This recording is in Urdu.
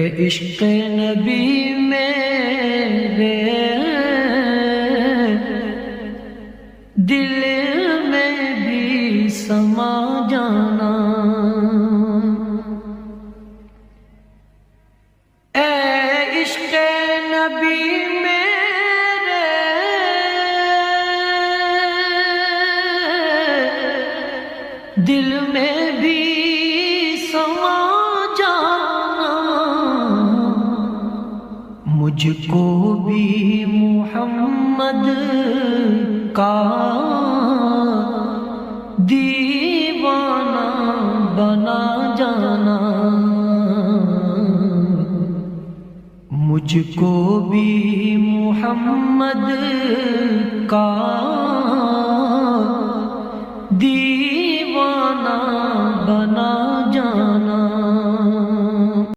عشق نبی میرے دل میں بھی سما جانا، اے عشق نبی میرے دل میں بھی سما جانا، مجھ کو بھی محمد کا دیوانہ بنا جانا، مجھ کو بھی محمد کا